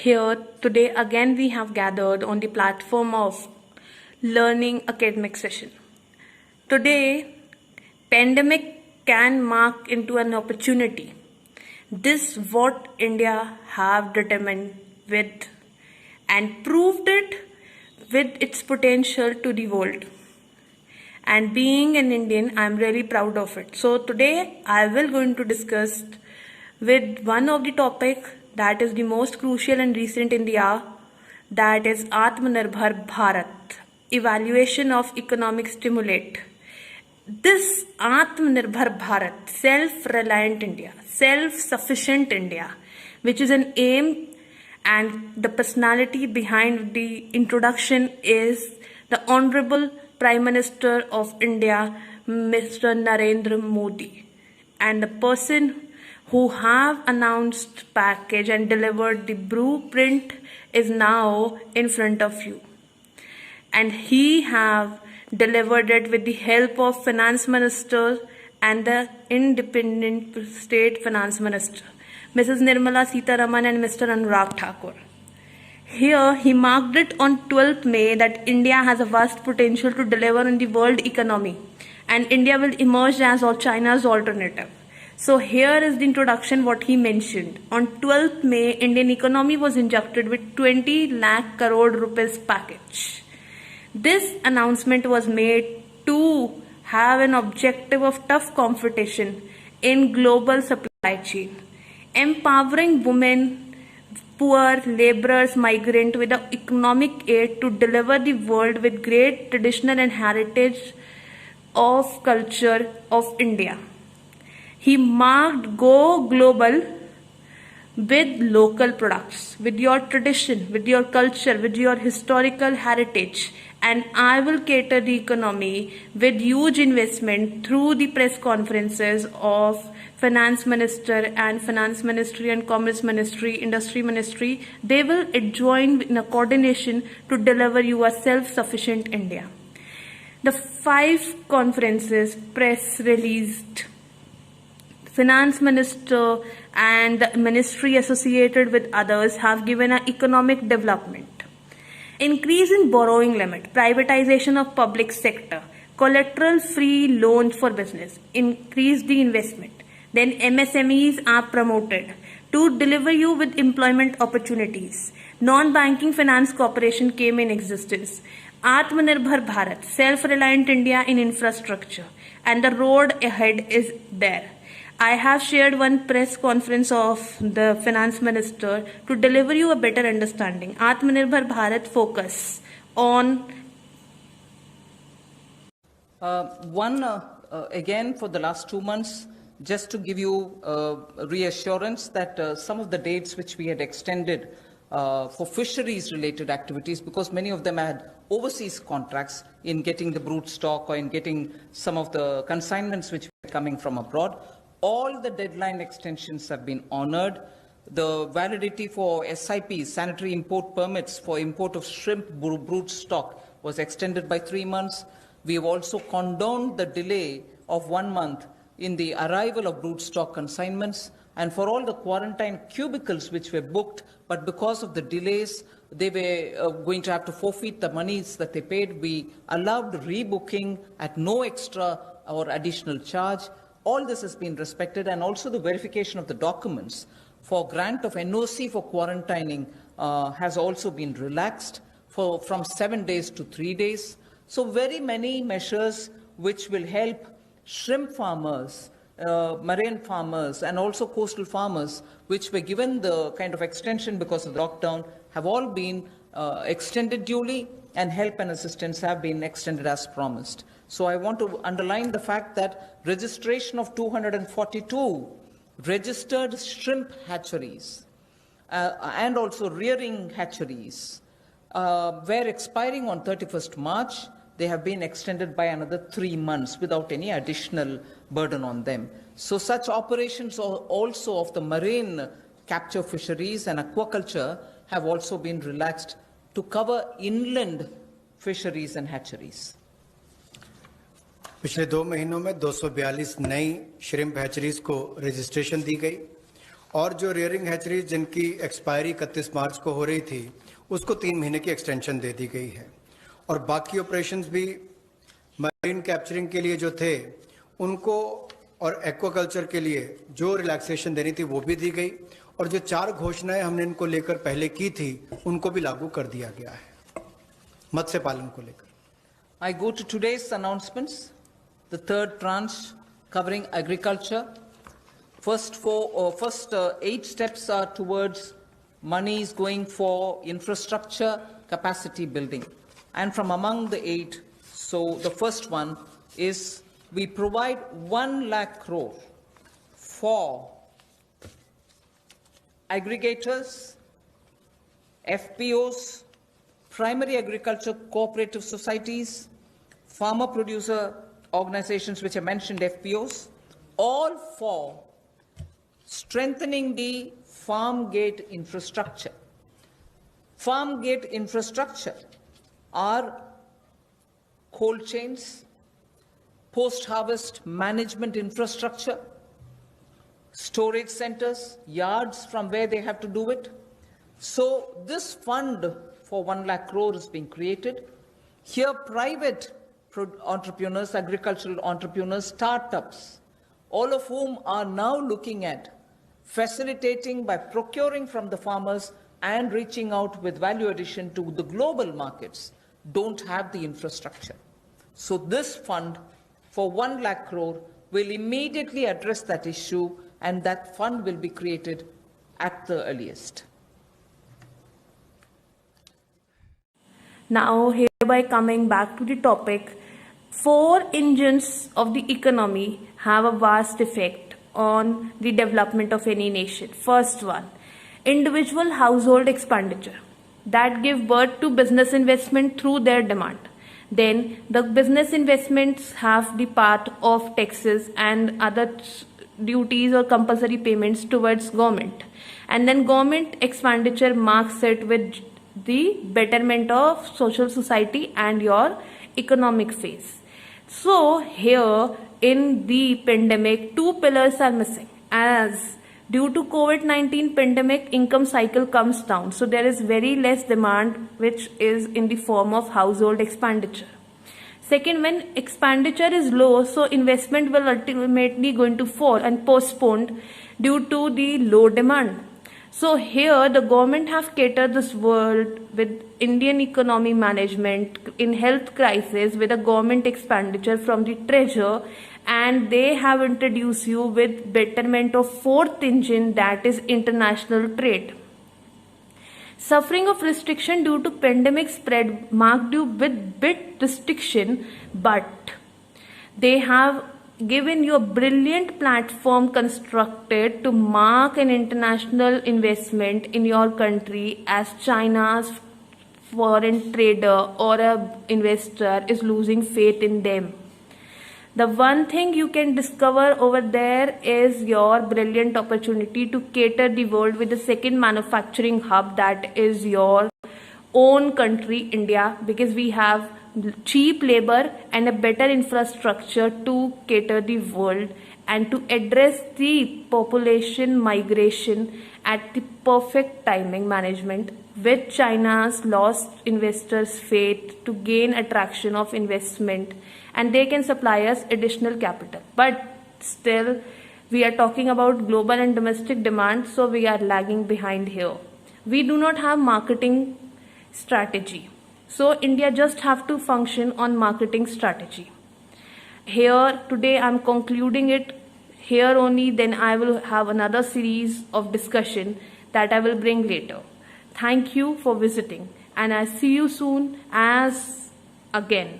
Here today again we have gathered on the platform of learning academic session. Today, pandemic can mark into an opportunity. This what India have determined with and proved it with its potential to the world. And being an Indian, I'm really proud of it. So today I will going to discuss with one of the topic that is the most crucial and recent in the hour, that is Atmanirbhar Bharat, evaluation of economic stimulate. This Atmanirbhar Bharat, self-reliant India, self-sufficient India, which is an aim, and the personality behind the introduction is the Honorable Prime Minister of India, Mr. Narendra Modi, and the person who have announced package and delivered the blueprint is now in front of you. And he have delivered it with the help of Finance Minister and the independent state Finance Minister, Mrs. Nirmala Sitharaman and Mr. Anurag Thakur. Here he marked it on 12th May that India has a vast potential to deliver on the world economy and India will emerge as China's alternative. So here is the introduction what he mentioned. On 12th May, Indian economy was injected with 20 lakh crore rupees package. This announcement was made to have an objective of tough competition in global supply chain, empowering women, poor, laborers, migrants with the economic aid to deliver the world with great traditional and heritage of culture of India. He marked go global with local products, with your tradition, with your culture, with your historical heritage, and I will cater the economy with huge investment through the press conferences of Finance Minister and Finance Ministry and Commerce Ministry, Industry Ministry. They will join in a coordination to deliver you a self-sufficient India. The 5 conferences press released, Finance Minister and the ministry associated with others have given an economic development. Increase in borrowing limit, privatization of public sector, collateral-free loans for business, increase the investment. Then MSMEs are promoted to deliver you with employment opportunities. Non-banking finance corporation came in existence. Atmanirbhar Bharat, self-reliant India in infrastructure, and the road ahead is there. I have shared one press conference of the Finance Minister to deliver you a better understanding. Atmanirbhar Bharat focus on again for the last 2 months, just to give you reassurance that some of the dates which we had extended for fisheries related activities, because many of them had overseas contracts in getting the brood stock or in getting some of the consignments which were coming from abroad. All the deadline extensions have been honored. The validity for SIPs, sanitary import permits for import of shrimp brood stock, was extended by 3 months. We have also condoned the delay of 1 month in the arrival of brood stock consignments, and for all the quarantine cubicles which were booked, but because of the delays, they were going to have to forfeit the monies that they paid. We allowed rebooking at no extra or additional charge. All this has been respected, and also the verification of the documents for grant of NOC for quarantining has also been relaxed from 7 days to 3 days. So very many measures which will help shrimp farmers, marine farmers, and also coastal farmers, which were given the kind of extension because of the lockdown, have all been extended duly, and help and assistance have been extended as promised. So I want to underline the fact that registration of 242 registered shrimp hatcheries and also rearing hatcheries were expiring on 31st March. They have been extended by another 3 months without any additional burden on them. So such operations also of the marine capture fisheries and aquaculture have also been relaxed to cover inland fisheries and hatcheries. पिछले 2 महीनों में 242 नई shrimp hatcheries को registration दी गई और जो rearing hatcheries जिनकी expiry 31 मार्च को हो रही थी उसको 3 महीने की एक्सटेंशन दे दी गई है। और बाकी ऑपरेशंस भी मरीन कैप्चरिंग के लिए जो थे उनको और एक्वाकल्चर के लिए जो रिलैक्सेशन देनी थी वो भी दी गई, और जो 4 घोषणाएं हमने इनको लेकर पहले की थी उनको भी लागू कर दिया गया है मत्स्य पालन को लेकर। I go to today's announcements, the third tranche covering agriculture. First 8 steps are towards monies going for infrastructure capacity building. And from among the 8, so the first one is we provide 1 lakh crore for aggregators, FPOs, primary agriculture cooperative societies, farmer producer organizations which I mentioned, FPOs, all for strengthening the farm gate infrastructure. Farm gate infrastructure are cold chains, post-harvest management infrastructure, storage centers, yards from where they have to do it. So this fund for 1 lakh crore is being created. Here private entrepreneurs, agricultural entrepreneurs, startups, all of whom are now looking at facilitating by procuring from the farmers and reaching out with value addition to the global markets, don't have the infrastructure. So this fund for 1 lakh crore will immediately address that issue, and that fund will be created at the earliest. Now, hereby coming back to the topic, 4 engines of the economy have a vast effect on the development of any nation. First one, individual household expenditure that give birth to business investment through their demand. Then the business investments have the part of taxes and other duties or compulsory payments towards government, and then government expenditure marks it with the betterment of social society and your economic phase. So here in the pandemic, 2 pillars are missing, as due to COVID-19 pandemic, income cycle comes down, so there is very less demand which is in the form of household expenditure. Second, when expenditure is low, so investment will ultimately going to fall and postponed due to the low demand. So here the government have catered this world with Indian economy management in health crisis with a government expenditure from the treasury, and they have introduced you with betterment of 4th engine, that is international trade. Suffering of restriction due to pandemic spread marked you with bit restriction, but they have given you a brilliant platform constructed to mark an international investment in your country, as China's foreign trader or a investor is losing faith in them. The one thing you can discover over there is your brilliant opportunity to cater the world with the second manufacturing hub, that is your own country, India, because we have cheap labor and a better infrastructure to cater the world and to address the population migration at the perfect timing management, with China's lost investors' faith to gain attraction of investment, and they can supply us additional capital. But still, we are talking about global and domestic demand, so we are lagging behind here. We do not have marketing strategy. So India just have to function on marketing strategy. Here today I'm concluding it here only, then I will have another series of discussion that I will bring later. Thank you for visiting, and I see you soon as again.